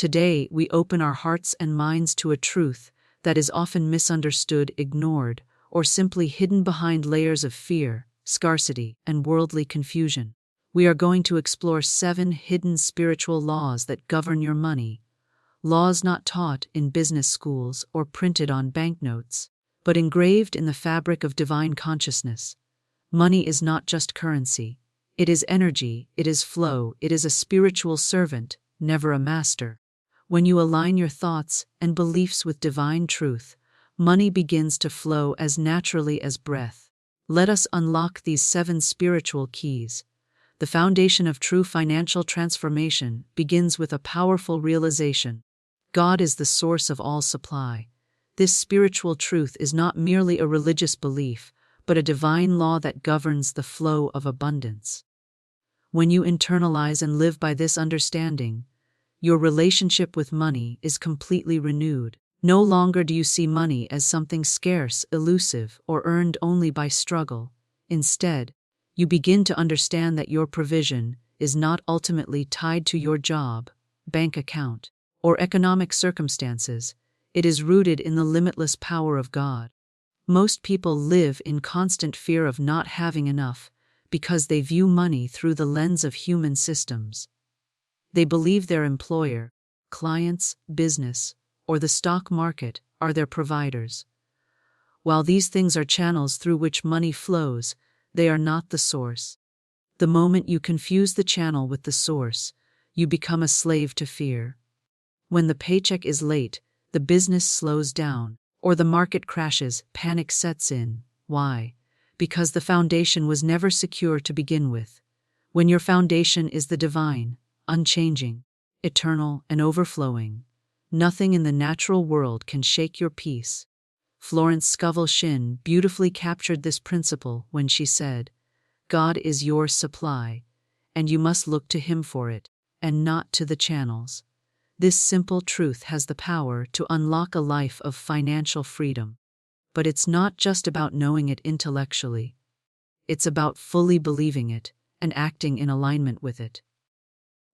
Today, we open our hearts and minds to a truth that is often misunderstood, ignored, or simply hidden behind layers of fear, scarcity, and worldly confusion. We are going to explore 7 hidden spiritual laws that govern your money, laws not taught in business schools or printed on banknotes, but engraved in the fabric of divine consciousness. Money is not just currency. It is energy, it is flow, it is a spiritual servant, never a master. When you align your thoughts and beliefs with divine truth, money begins to flow as naturally as breath. Let us unlock these 7 spiritual keys. The foundation of true financial transformation begins with a powerful realization. God is the source of all supply. This spiritual truth is not merely a religious belief, but a divine law that governs the flow of abundance. When you internalize and live by this understanding, your relationship with money is completely renewed. No longer do you see money as something scarce, elusive, or earned only by struggle. Instead, you begin to understand that your provision is not ultimately tied to your job, bank account, or economic circumstances. It is rooted in the limitless power of God. Most people live in constant fear of not having enough because they view money through the lens of human systems. They believe their employer, clients, business, or the stock market are their providers. While these things are channels through which money flows, they are not the source. The moment you confuse the channel with the source, you become a slave to fear. When the paycheck is late, the business slows down, or the market crashes, panic sets in. Why? Because the foundation was never secure to begin with. When your foundation is the divine, unchanging, eternal, and overflowing, nothing in the natural world can shake your peace. Florence Scovel Shinn beautifully captured this principle when she said, "God is your supply, and you must look to Him for it, and not to the channels." This simple truth has the power to unlock a life of financial freedom. But it's not just about knowing it intellectually. It's about fully believing it and acting in alignment with it.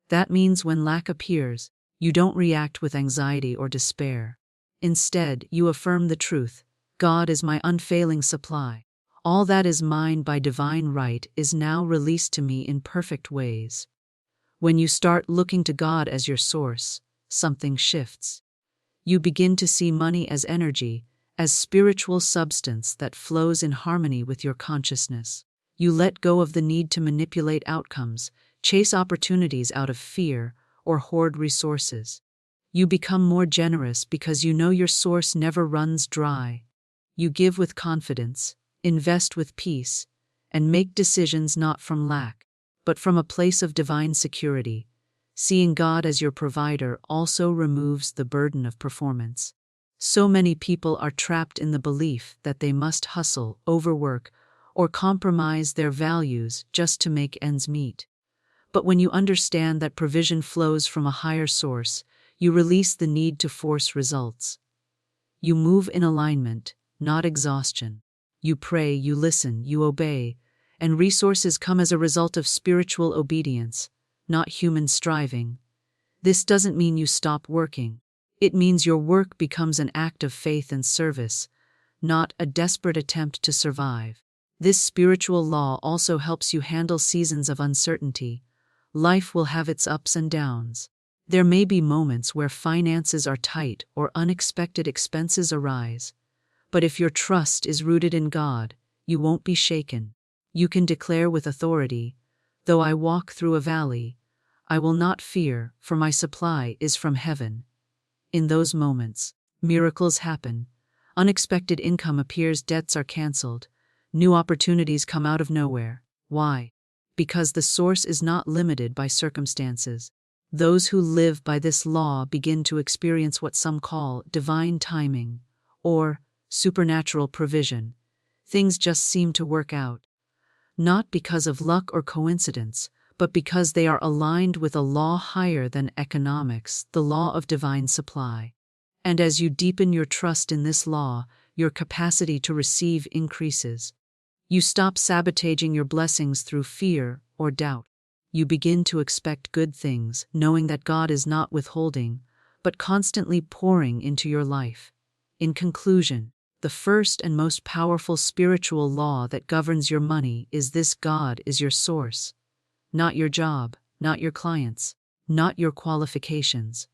That means when lack appears, you don't react with anxiety or despair. Instead, you affirm the truth: God is my unfailing supply. All that is mine by divine right is now released to me in perfect ways. When you start looking to God as your source, something shifts. You begin to see money as energy, as spiritual substance that flows in harmony with your consciousness. You let go of the need to manipulate outcomes, chase opportunities out of fear, or hoard resources. You become more generous because you know your source never runs dry. You give with confidence, invest with peace, and make decisions not from lack, but from a place of divine security. Seeing God as your provider also removes the burden of performance. So many people are trapped in the belief that they must hustle, overwork, or compromise their values just to make ends meet. But when you understand that provision flows from a higher source, you release the need to force results. You move in alignment, not exhaustion. You pray, you listen, you obey, and resources come as a result of spiritual obedience, not human striving. This doesn't mean you stop working. It means your work becomes an act of faith and service, not a desperate attempt to survive. This spiritual law also helps you handle seasons of uncertainty. Life will have its ups and downs. There may be moments where finances are tight or unexpected expenses arise. But if your trust is rooted in God, you won't be shaken. You can declare with authority, "Though I walk through a valley, I will not fear, for my supply is from heaven." In those moments, miracles happen. Unexpected income appears, debts are canceled, new opportunities come out of nowhere. Why? Because the source is not limited by circumstances. Those who live by this law begin to experience what some call divine timing, or supernatural provision. Things just seem to work out. Not because of luck or coincidence, but because they are aligned with a law higher than economics, the law of divine supply. And as you deepen your trust in this law, your capacity to receive increases. You stop sabotaging your blessings through fear or doubt. You begin to expect good things, knowing that God is not withholding, but constantly pouring into your life. In conclusion, the first and most powerful spiritual law that governs your money is this: God is your source. Not your job, not your clients, not your qualifications.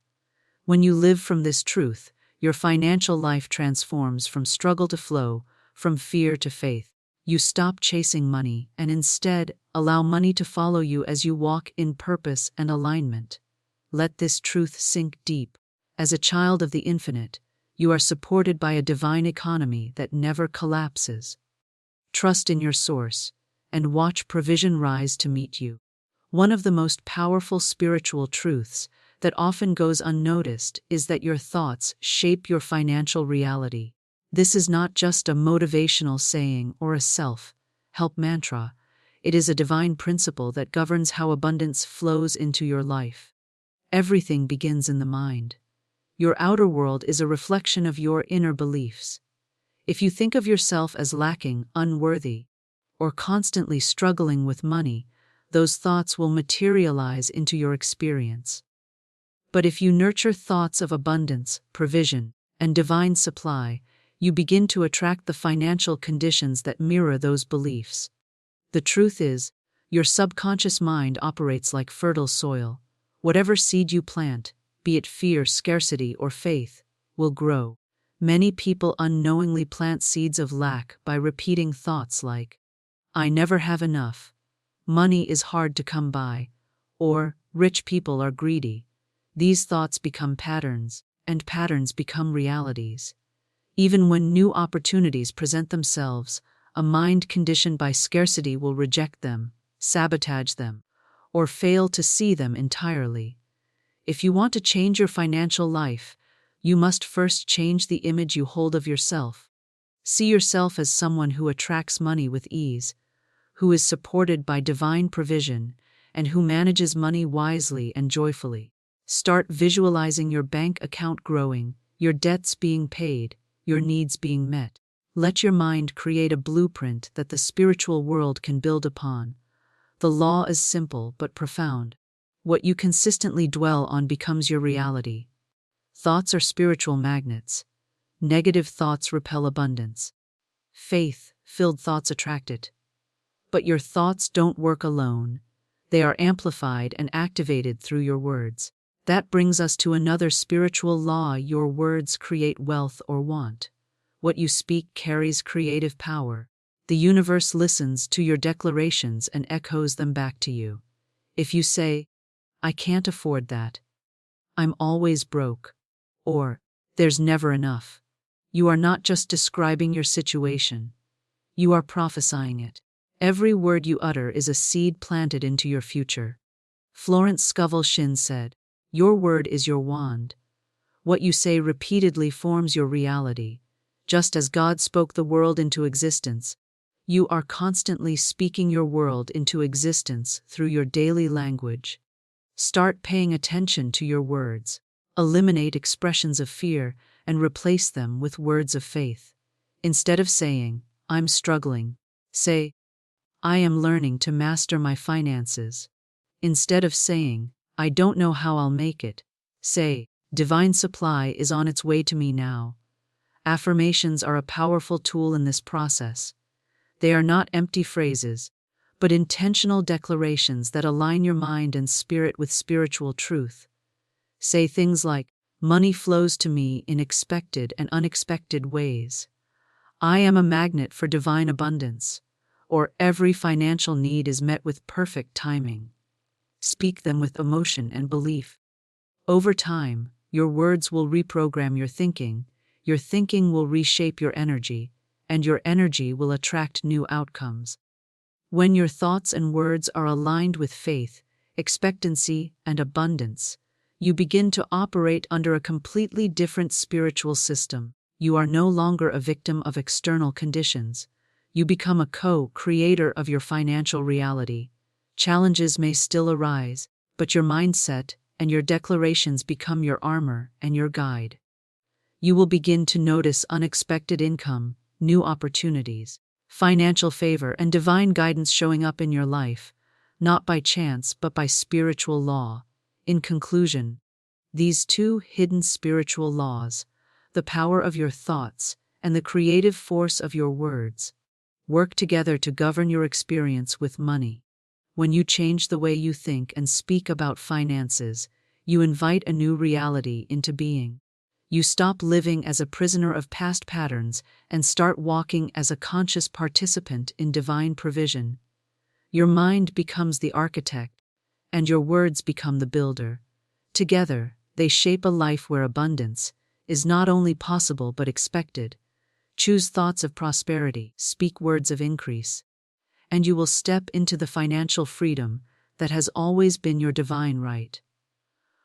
When you live from this truth, your financial life transforms from struggle to flow, from fear to faith. You stop chasing money and instead allow money to follow you as you walk in purpose and alignment. Let this truth sink deep. As a child of the infinite, you are supported by a divine economy that never collapses. Trust in your source and watch provision rise to meet you. One of the most powerful spiritual truths that often goes unnoticed is that your thoughts shape your financial reality. This is not just a motivational saying or a self-help mantra. It is a divine principle that governs how abundance flows into your life. Everything begins in the mind. Your outer world is a reflection of your inner beliefs. If you think of yourself as lacking, unworthy, or constantly struggling with money, those thoughts will materialize into your experience. But if you nurture thoughts of abundance, provision, and divine supply, you begin to attract the financial conditions that mirror those beliefs. The truth is, your subconscious mind operates like fertile soil. Whatever seed you plant, be it fear, scarcity, or faith, will grow. Many people unknowingly plant seeds of lack by repeating thoughts like, "I never have enough," "money is hard to come by," or "rich people are greedy." These thoughts become patterns, and patterns become realities. Even when new opportunities present themselves, a mind conditioned by scarcity will reject them, sabotage them, or fail to see them entirely. If you want to change your financial life, you must first change the image you hold of yourself. See yourself as someone who attracts money with ease, who is supported by divine provision, and who manages money wisely and joyfully. Start visualizing your bank account growing, your debts being paid, your needs being met. Let your mind create a blueprint that the spiritual world can build upon. The law is simple but profound. What you consistently dwell on becomes your reality. Thoughts are spiritual magnets. Negative thoughts repel abundance. Faith-filled thoughts attract it. But your thoughts don't work alone. They are amplified and activated through your words. That brings us to another spiritual law: your words create wealth or want. What you speak carries creative power. The universe listens to your declarations and echoes them back to you. If you say, "I can't afford that," "I'm always broke," or "there's never enough," you are not just describing your situation. You are prophesying it. Every word you utter is a seed planted into your future. Florence Scovel Shinn said, "Your word is your wand." What you say repeatedly forms your reality. Just as God spoke the world into existence, you are constantly speaking your world into existence through your daily language. Start paying attention to your words. Eliminate expressions of fear and replace them with words of faith. Instead of saying, "I'm struggling," say, "I am learning to master my finances." Instead of saying, "I don't know how I'll make it," say, "Divine supply is on its way to me now." Affirmations are a powerful tool in this process. They are not empty phrases, but intentional declarations that align your mind and spirit with spiritual truth. Say things like, "Money flows to me in expected and unexpected ways." "I am a magnet for divine abundance," or "Every financial need is met with perfect timing." Speak them with emotion and belief. Over time, your words will reprogram your thinking will reshape your energy, and your energy will attract new outcomes. When your thoughts and words are aligned with faith, expectancy, and abundance, you begin to operate under a completely different spiritual system. You are no longer a victim of external conditions. You become a co-creator of your financial reality. Challenges may still arise, but your mindset and your declarations become your armor and your guide. You will begin to notice unexpected income, new opportunities, financial favor, and divine guidance showing up in your life, not by chance but by spiritual law. In conclusion, These two hidden spiritual laws, the power of your thoughts and the creative force of your words, work together to govern your experience with money. When you change the way you think and speak about finances, you invite a new reality into being. You stop living as a prisoner of past patterns and start walking as a conscious participant in divine provision. Your mind becomes the architect, and your words become the builder. Together, they shape a life where abundance is not only possible but expected. Choose thoughts of prosperity, speak words of increase, and you will step into the financial freedom that has always been your divine right.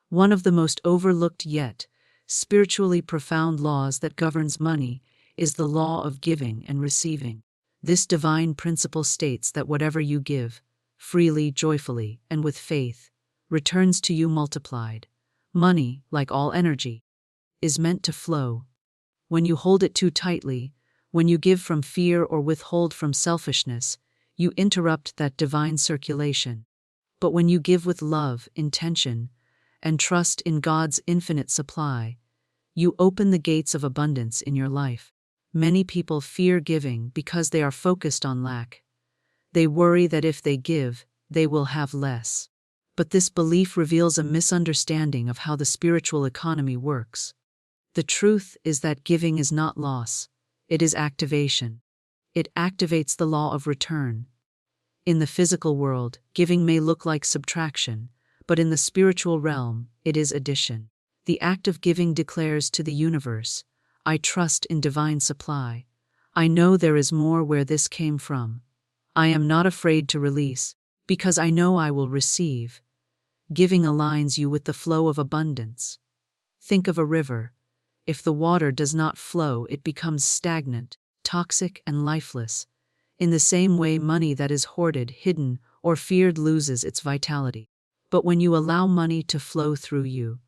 One of the most overlooked yet spiritually profound laws that governs money is the law of giving and receiving. This divine principle states that whatever you give, freely, joyfully, and with faith, returns to you multiplied. Money, like all energy, is meant to flow. When you hold it too tightly, when you give from fear or withhold from selfishness, you interrupt that divine circulation. But when you give with love, intention, and trust in God's infinite supply, you open the gates of abundance in your life. Many people fear giving because they are focused on lack. They worry that if they give, they will have less. But this belief reveals a misunderstanding of how the spiritual economy works. The truth is that giving is not loss, it is activation. It activates the law of return. In the physical world, giving may look like subtraction, but in the spiritual realm, it is addition. The act of giving declares to the universe, I trust in divine supply. I know there is more where this came from. I am not afraid to release, because I know I will receive. Giving aligns you with the flow of abundance. Think of a river. If the water does not flow, it becomes stagnant, toxic, and lifeless. In the same way, money that is hoarded, hidden, or feared loses its vitality. But when you allow money to flow through you,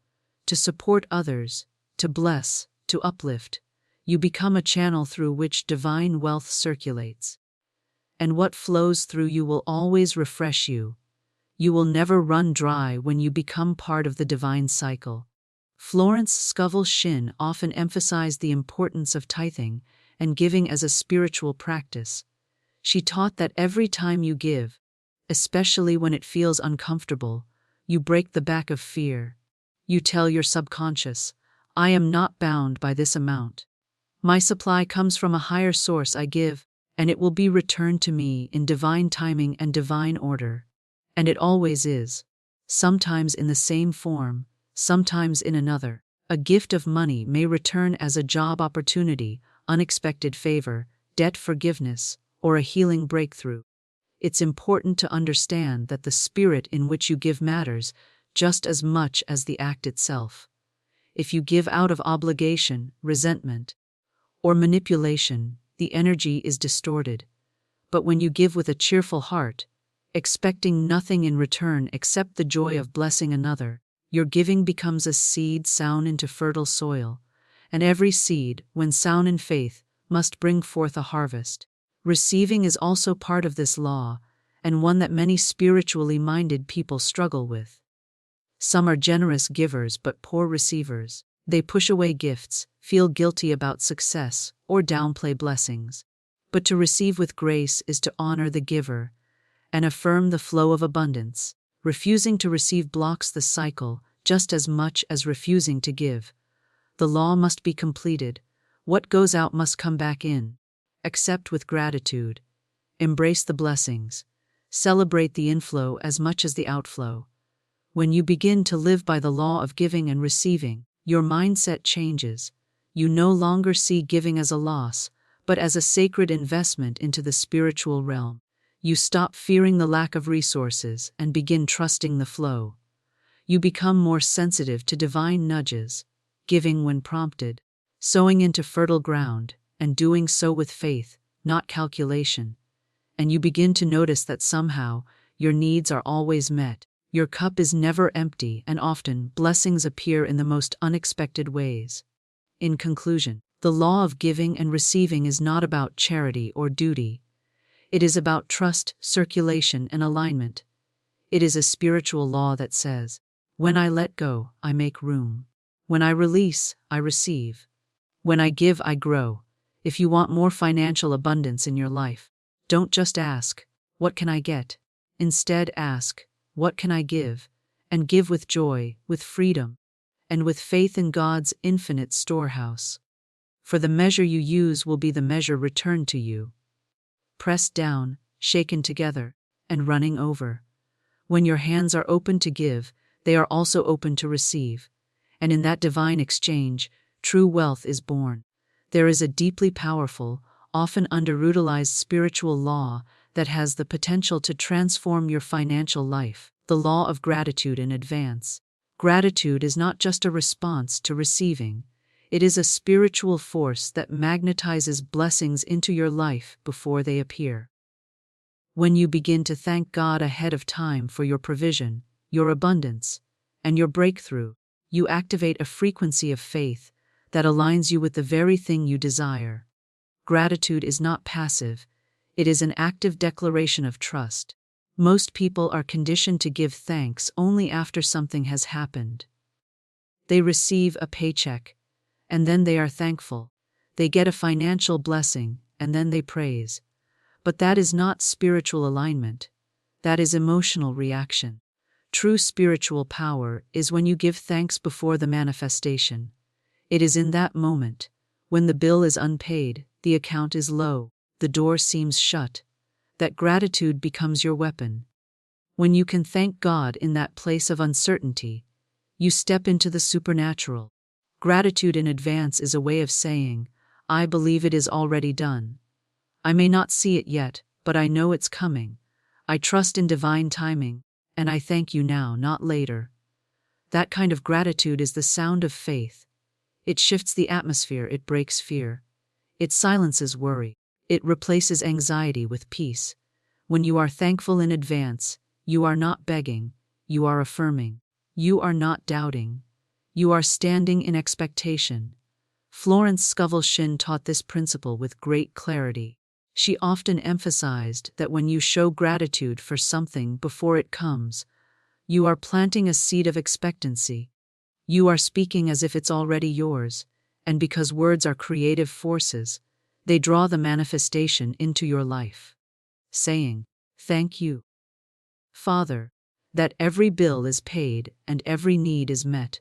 to support others, to bless, to uplift, you become a channel through which divine wealth circulates. And what flows through you will always refresh you. You will never run dry when you become part of the divine cycle. Florence Scovel Shinn often emphasized the importance of tithing and giving as a spiritual practice. She taught that every time you give, especially when it feels uncomfortable, you break the back of fear. You tell your subconscious, I am not bound by this amount. My supply comes from a higher source. I give, and it will be returned to me in divine timing and divine order. And it always is. Sometimes in the same form, sometimes in another. A gift of money may return as a job opportunity, unexpected favor, debt forgiveness, or a healing breakthrough. It's important to understand that the spirit in which you give matters just as much as the act itself. If you give out of obligation, resentment, or manipulation, the energy is distorted. But when you give with a cheerful heart, expecting nothing in return except the joy of blessing another, your giving becomes a seed sown into fertile soil, and every seed, when sown in faith, must bring forth a harvest. Receiving is also part of this law, and one that many spiritually minded people struggle with. Some are generous givers but poor receivers. They push away gifts, feel guilty about success, or downplay blessings. But to receive with grace is to honor the giver and affirm the flow of abundance. Refusing to receive blocks the cycle just as much as refusing to give. The law must be completed. What goes out must come back in. Accept with gratitude. Embrace the blessings. Celebrate the inflow as much as the outflow. When you begin to live by the law of giving and receiving, your mindset changes. You no longer see giving as a loss, but as a sacred investment into the spiritual realm. You stop fearing the lack of resources and begin trusting the flow. You become more sensitive to divine nudges, giving when prompted, sowing into fertile ground, and doing so with faith, not calculation. And you begin to notice that somehow your needs are always met. Your cup is never empty, and often blessings appear in the most unexpected ways. In conclusion, the law of giving and receiving is not about charity or duty. It is about trust, circulation, and alignment. It is a spiritual law that says, When I let go, I make room. When I release, I receive. When I give, I grow. If you want more financial abundance in your life, don't just ask, "What can I get?" Instead, ask, "What can I give?" And give with joy, with freedom, and with faith in God's infinite storehouse. For the measure you use will be the measure returned to you. Pressed down, shaken together, and running over. When your hands are open to give, they are also open to receive. And in that divine exchange, true wealth is born. There is a deeply powerful, often underutilized spiritual law that has the potential to transform your financial life, the law of gratitude in advance. Gratitude is not just a response to receiving. It is a spiritual force that magnetizes blessings into your life before they appear. When you begin to thank God ahead of time for your provision, your abundance, and your breakthrough, you activate a frequency of faith that aligns you with the very thing you desire. Gratitude is not passive, it is an active declaration of trust. Most people are conditioned to give thanks only after something has happened. They receive a paycheck, and then they are thankful. They get a financial blessing, and then they praise. But that is not spiritual alignment. That is emotional reaction. True spiritual power is when you give thanks before the manifestation. It is in that moment, when the bill is unpaid, the account is low, the door seems shut, that gratitude becomes your weapon. When you can thank God in that place of uncertainty, you step into the supernatural. Gratitude in advance is a way of saying, "I believe it is already done. I may not see it yet, but I know it's coming. I trust in divine timing, and I thank you now, not later." That kind of gratitude is the sound of faith. It shifts the atmosphere, it breaks fear. It silences worry. It replaces anxiety with peace. When you are thankful in advance, you are not begging, you are affirming. You are not doubting. You are standing in expectation. Florence Scovel Shinn taught this principle with great clarity. She often emphasized that when you show gratitude for something before it comes, you are planting a seed of expectancy. You are speaking as if it's already yours, and because words are creative forces, they draw the manifestation into your life. Saying, "Thank you, Father, that every bill is paid and every need is met,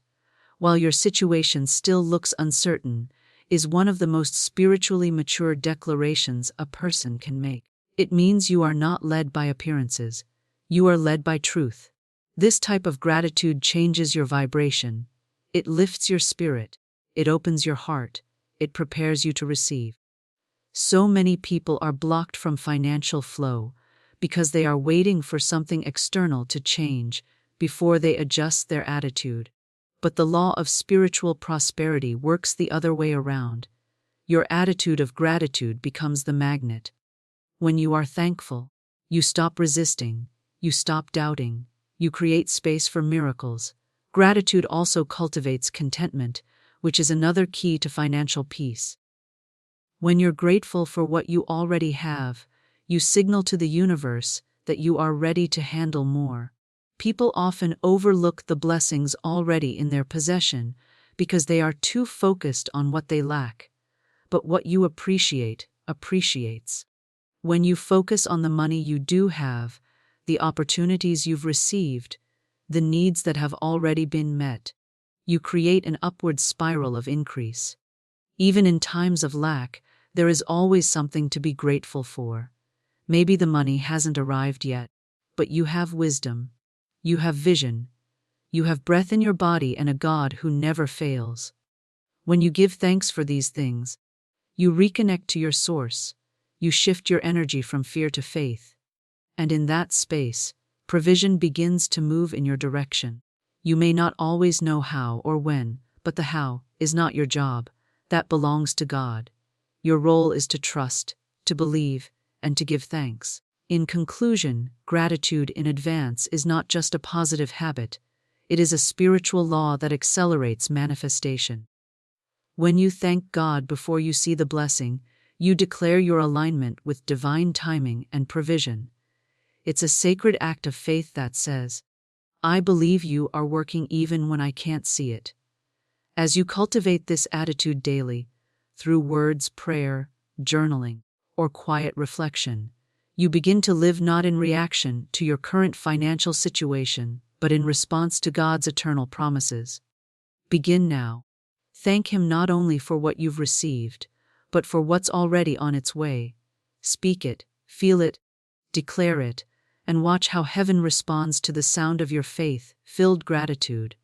while your situation still looks uncertain," is one of the most spiritually mature declarations a person can make. It means you are not led by appearances, you are led by truth. This type of gratitude changes your vibration. It lifts your spirit, it opens your heart, it prepares you to receive. So many people are blocked from financial flow because they are waiting for something external to change before they adjust their attitude. But the law of spiritual prosperity works the other way around. Your attitude of gratitude becomes the magnet. When you are thankful, you stop resisting, you stop doubting, you create space for miracles. Gratitude also cultivates contentment, which is another key to financial peace. When you're grateful for what you already have, you signal to the universe that you are ready to handle more. People often overlook the blessings already in their possession because they are too focused on what they lack. But what you appreciate, appreciates. When you focus on the money you do have, the opportunities you've received, the needs that have already been met, you create an upward spiral of increase. Even in times of lack, there is always something to be grateful for. Maybe the money hasn't arrived yet, but you have wisdom, you have vision, you have breath in your body and a God who never fails. When you give thanks for these things, you reconnect to your source, you shift your energy from fear to faith. And in that space, provision begins to move in your direction. You may not always know how or when, but the how is not your job. That belongs to God. Your role is to trust, to believe, and to give thanks. In conclusion, gratitude in advance is not just a positive habit, it is a spiritual law that accelerates manifestation. When you thank God before you see the blessing, you declare your alignment with divine timing and provision. It's a sacred act of faith that says, I believe you are working even when I can't see it. As you cultivate this attitude daily, through words, prayer, journaling, or quiet reflection, you begin to live not in reaction to your current financial situation, but in response to God's eternal promises. Begin now. Thank Him not only for what you've received, but for what's already on its way. Speak it, feel it, declare it, and watch how heaven responds to the sound of your faith-filled gratitude.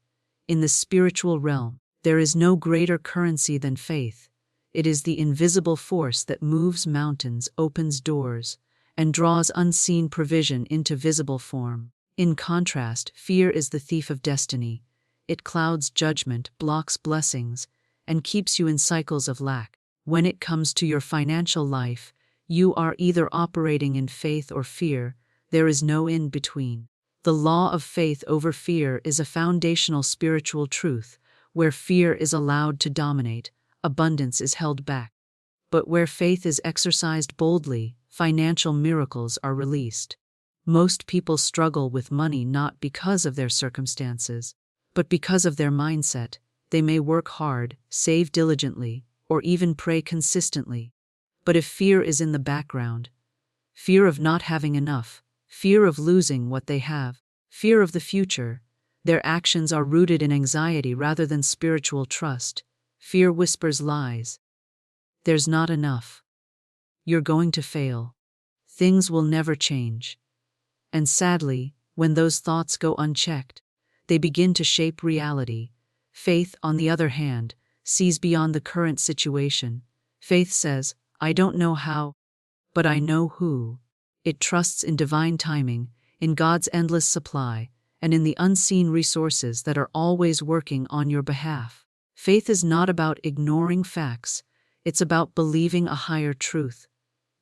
In the spiritual realm, there is no greater currency than faith. It is the invisible force that moves mountains, opens doors, and draws unseen provision into visible form. In contrast, fear is the thief of destiny. It clouds judgment, blocks blessings, and keeps you in cycles of lack. When it comes to your financial life, you are either operating in faith or fear. There is no in between. The law of faith over fear is a foundational spiritual truth. Where fear is allowed to dominate, abundance is held back. But where faith is exercised boldly, financial miracles are released. Most people struggle with money not because of their circumstances, but because of their mindset. They may work hard, save diligently, or even pray consistently. But if fear is in the background, fear of not having enough, fear of losing what they have, fear of the future, their actions are rooted in anxiety rather than spiritual trust. Fear whispers lies. There's not enough. You're going to fail. Things will never change. And sadly, when those thoughts go unchecked, they begin to shape reality. Faith, on the other hand, sees beyond the current situation. Faith says, I don't know how, but I know who. It trusts in divine timing, in God's endless supply, and in the unseen resources that are always working on your behalf. Faith is not about ignoring facts, it's about believing a higher truth.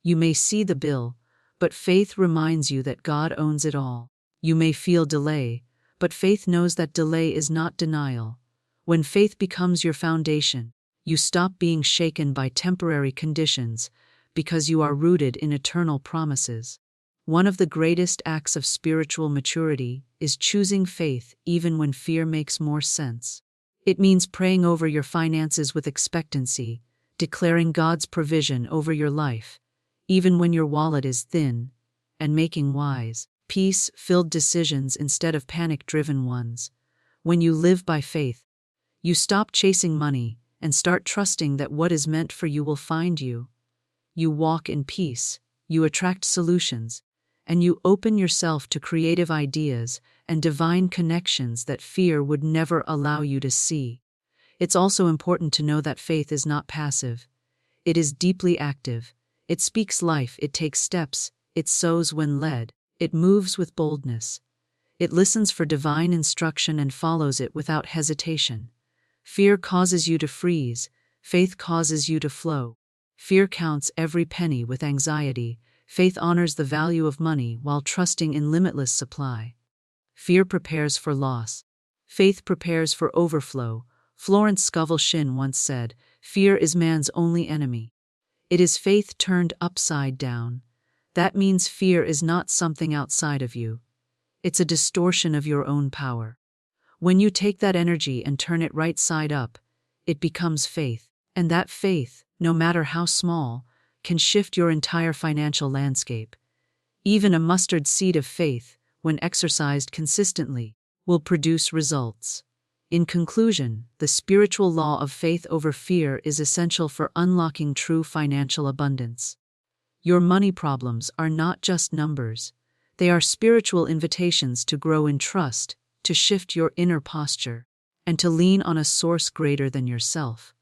You may see the bill, but faith reminds you that God owns it all. You may feel delay, but faith knows that delay is not denial. When faith becomes your foundation, you stop being shaken by temporary conditions because you are rooted in eternal promises. One of the greatest acts of spiritual maturity is choosing faith even when fear makes more sense. It means praying over your finances with expectancy, declaring God's provision over your life, even when your wallet is thin, and making wise, peace-filled decisions instead of panic-driven ones. When you live by faith, you stop chasing money and start trusting that what is meant for you will find you. You walk in peace, you attract solutions, and you open yourself to creative ideas and divine connections that fear would never allow you to see. It's also important to know that faith is not passive. It is deeply active. It speaks life, it takes steps, it sows when led, it moves with boldness. It listens for divine instruction and follows it without hesitation. Fear causes you to freeze, faith causes you to flow. Fear counts every penny with anxiety. Faith honors the value of money while trusting in limitless supply. Fear prepares for loss. Faith prepares for overflow. Florence Scovel Shinn once said, "Fear is man's only enemy. It is faith turned upside down." That means fear is not something outside of you. It's a distortion of your own power. When you take that energy and turn it right side up, it becomes faith. And that faith, no matter how small, can shift your entire financial landscape. Even a mustard seed of faith, when exercised consistently, will produce results. In conclusion, the spiritual law of faith over fear is essential for unlocking true financial abundance. Your money problems are not just numbers. They are spiritual invitations to grow in trust, to shift your inner posture, and to lean on a source greater than yourself.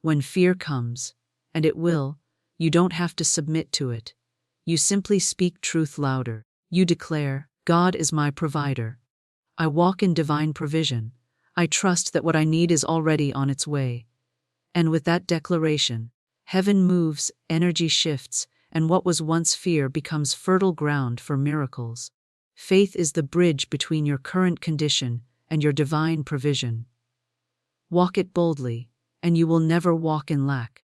When fear comes, and it will, you don't have to submit to it. You simply speak truth louder. You declare, God is my provider. I walk in divine provision. I trust that what I need is already on its way. And with that declaration, heaven moves, energy shifts, and what was once fear becomes fertile ground for miracles. Faith is the bridge between your current condition and your divine provision. Walk it boldly, and you will never walk in lack.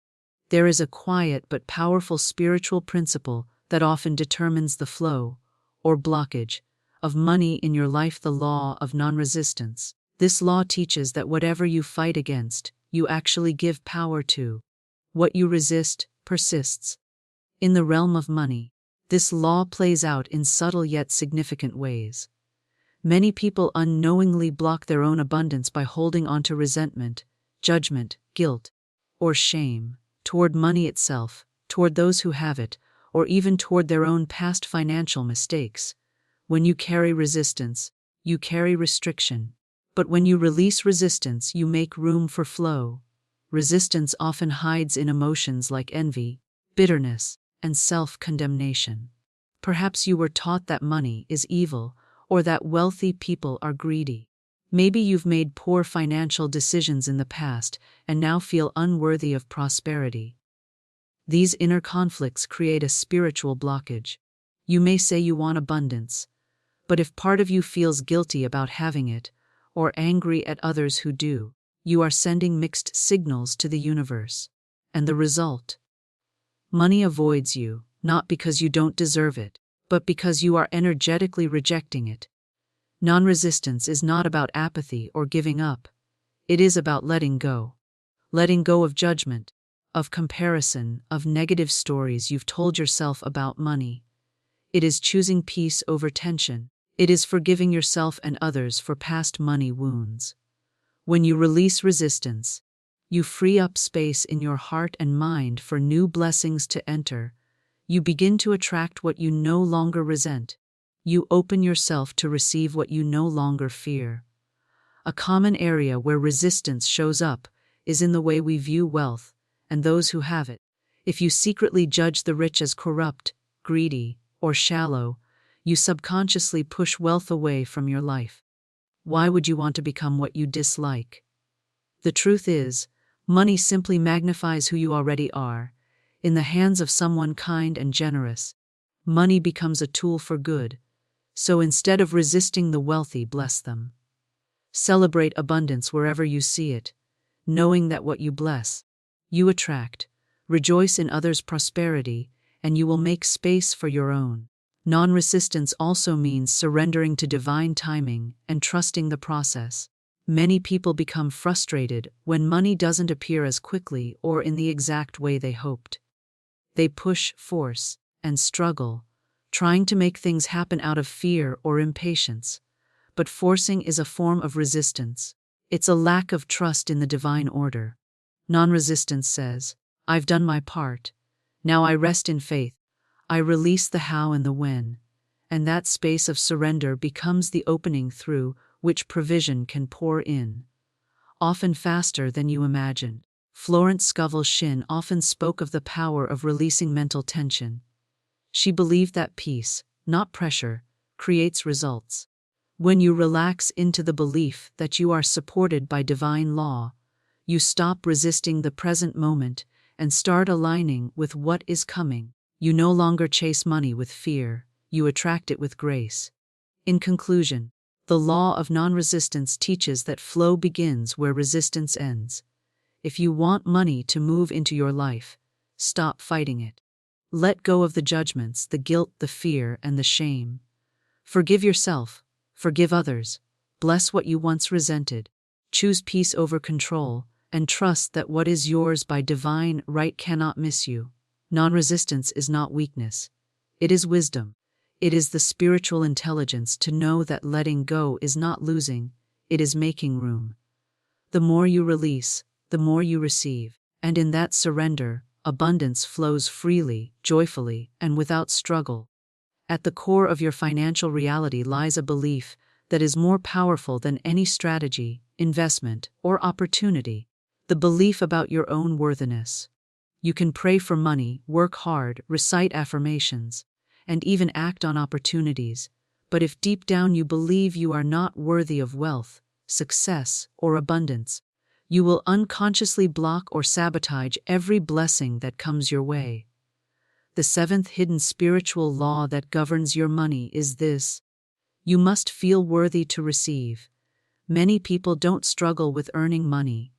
There is a quiet but powerful spiritual principle that often determines the flow, or blockage, of money in your life, the law of non-resistance. This law teaches that whatever you fight against, you actually give power to. What you resist persists. In the realm of money, this law plays out in subtle yet significant ways. Many people unknowingly block their own abundance by holding on to resentment, judgment, guilt, or shame toward money itself, toward those who have it, or even toward their own past financial mistakes. When you carry resistance, you carry restriction. But when you release resistance, you make room for flow. Resistance often hides in emotions like envy, bitterness, and self-condemnation. Perhaps you were taught that money is evil, or that wealthy people are greedy. Maybe you've made poor financial decisions in the past and now feel unworthy of prosperity. These inner conflicts create a spiritual blockage. You may say you want abundance, but if part of you feels guilty about having it, or angry at others who do, you are sending mixed signals to the universe. And the result? Money avoids you, not because you don't deserve it, but because you are energetically rejecting it. Non-resistance is not about apathy or giving up. It is about letting go. Letting go of judgment, of comparison, of negative stories you've told yourself about money. It is choosing peace over tension. It is forgiving yourself and others for past money wounds. When you release resistance, you free up space in your heart and mind for new blessings to enter. You begin to attract what you no longer resent. You open yourself to receive what you no longer fear. A common area where resistance shows up is in the way we view wealth and those who have it. If you secretly judge the rich as corrupt, greedy, or shallow, you subconsciously push wealth away from your life. Why would you want to become what you dislike? The truth is, money simply magnifies who you already are. In the hands of someone kind and generous, money becomes a tool for good. So instead of resisting the wealthy, bless them. Celebrate abundance wherever you see it, knowing that what you bless, you attract. Rejoice in others' prosperity, and you will make space for your own. Non-resistance also means surrendering to divine timing and trusting the process. Many people become frustrated when money doesn't appear as quickly or in the exact way they hoped. They push, force, and struggle, trying to make things happen out of fear or impatience. But forcing is a form of resistance. It's a lack of trust in the divine order. Non-resistance says, I've done my part. Now I rest in faith. I release the how and the when. And that space of surrender becomes the opening through which provision can pour in, often faster than you imagine. Florence Scovel Shinn often spoke of the power of releasing mental tension. She believed that peace, not pressure, creates results. When you relax into the belief that you are supported by divine law, you stop resisting the present moment and start aligning with what is coming. You no longer chase money with fear, you attract it with grace. In conclusion, the law of non-resistance teaches that flow begins where resistance ends. If you want money to move into your life, stop fighting it. Let go of the judgments, the guilt, the fear, and the shame. Forgive yourself, forgive others, bless what you once resented, choose peace over control, and trust that what is yours by divine right cannot miss you. Non-resistance is not weakness. It is wisdom. It is the spiritual intelligence to know that letting go is not losing, it is making room. The more you release, the more you receive, and in that surrender, abundance flows freely, joyfully, and without struggle. At the core of your financial reality lies a belief that is more powerful than any strategy, investment, or opportunity. The belief about your own worthiness. You can pray for money, work hard, recite affirmations, and even act on opportunities, but if deep down you believe you are not worthy of wealth, success, or abundance, you will unconsciously block or sabotage every blessing that comes your way. The seventh hidden spiritual law that governs your money is this: you must feel worthy to receive. Many people don't struggle with earning money.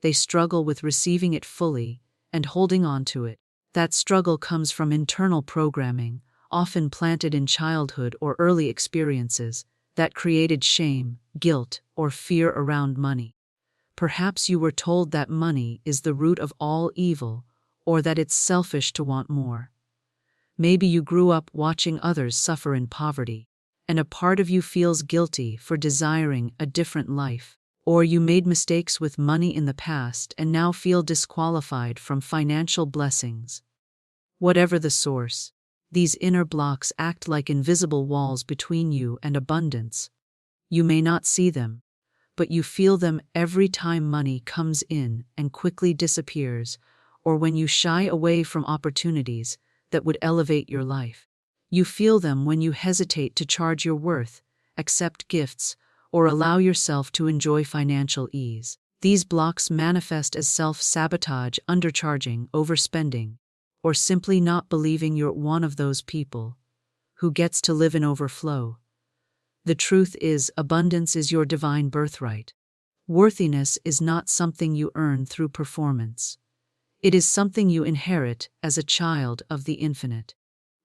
They struggle with receiving it fully and holding on to it. That struggle comes from internal programming, often planted in childhood or early experiences, that created shame, guilt, or fear around money. Perhaps you were told that money is the root of all evil, or that it's selfish to want more. Maybe you grew up watching others suffer in poverty, and a part of you feels guilty for desiring a different life. Or you made mistakes with money in the past and now feel disqualified from financial blessings. Whatever the source, these inner blocks act like invisible walls between you and abundance. You may not see them, but you feel them every time money comes in and quickly disappears, or when you shy away from opportunities that would elevate your life. You feel them when you hesitate to charge your worth, accept gifts, or allow yourself to enjoy financial ease. These blocks manifest as self-sabotage, undercharging, overspending, or simply not believing you're one of those people who gets to live in overflow. The truth is, abundance is your divine birthright. Worthiness is not something you earn through performance. It is something you inherit as a child of the infinite.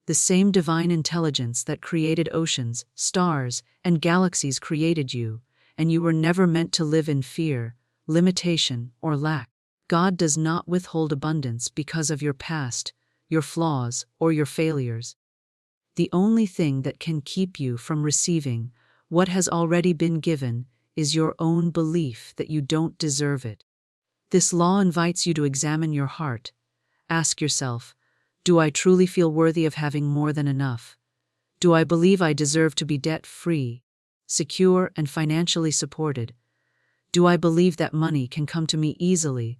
The same divine intelligence that created oceans, stars, and galaxies created you, and you were never meant to live in fear, limitation, or lack. God does not withhold abundance because of your past, your flaws, or your failures. The only thing that can keep you from receiving what has already been given is your own belief that you don't deserve it. This law invites you to examine your heart. Ask yourself, do I truly feel worthy of having more than enough? Do I believe I deserve to be debt-free, secure, and financially supported? Do I believe that money can come to me easily,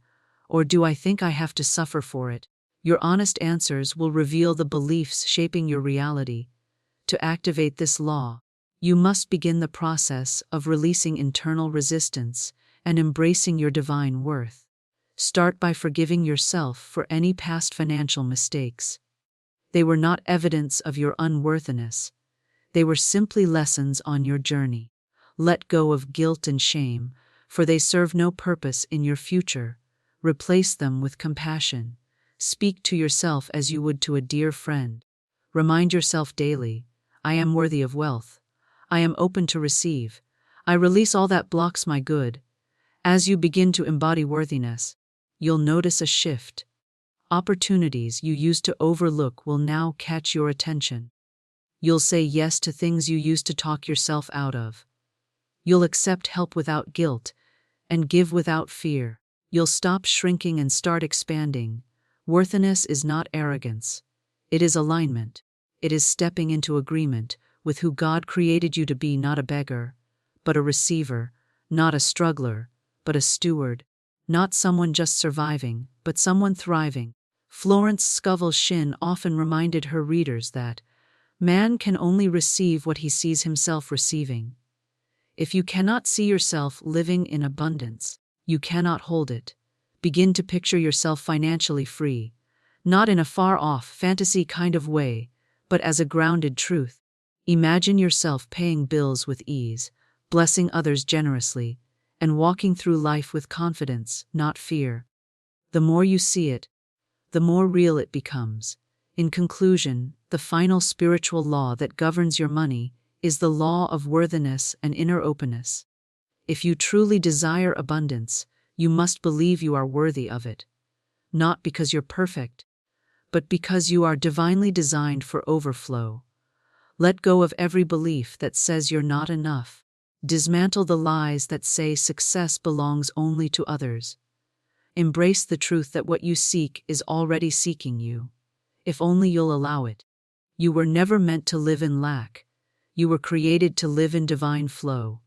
or do I think I have to suffer for it? Your honest answers will reveal the beliefs shaping your reality. To activate this law, you must begin the process of releasing internal resistance and embracing your divine worth. Start by forgiving yourself for any past financial mistakes. They were not evidence of your unworthiness. They were simply lessons on your journey. Let go of guilt and shame, for they serve no purpose in your future. Replace them with compassion. Speak to yourself as you would to a dear friend. Remind yourself daily, I am worthy of wealth. I am open to receive. I release all that blocks my good. As you begin to embody worthiness, you'll notice a shift. Opportunities you used to overlook will now catch your attention. You'll say yes to things you used to talk yourself out of. You'll accept help without guilt and give without fear. You'll stop shrinking and start expanding. Worthiness is not arrogance. It is alignment. It is stepping into agreement with who God created you to be, not a beggar, but a receiver, not a struggler, but a steward, not someone just surviving, but someone thriving. Florence Scovel Shinn often reminded her readers that man can only receive what he sees himself receiving. If you cannot see yourself living in abundance, you cannot hold it. Begin to picture yourself financially free, not in a far-off fantasy kind of way, but as a grounded truth. Imagine yourself paying bills with ease, blessing others generously, and walking through life with confidence, not fear. The more you see it, the more real it becomes. In conclusion, the final spiritual law that governs your money is the law of worthiness and inner openness. If you truly desire abundance, you must believe you are worthy of it. Not because you're perfect, but because you are divinely designed for overflow. Let go of every belief that says you're not enough. Dismantle the lies that say success belongs only to others. Embrace the truth that what you seek is already seeking you, if only you'll allow it. You were never meant to live in lack. You were created to live in divine flow.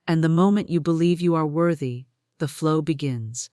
And the moment you believe you are worthy, the flow begins.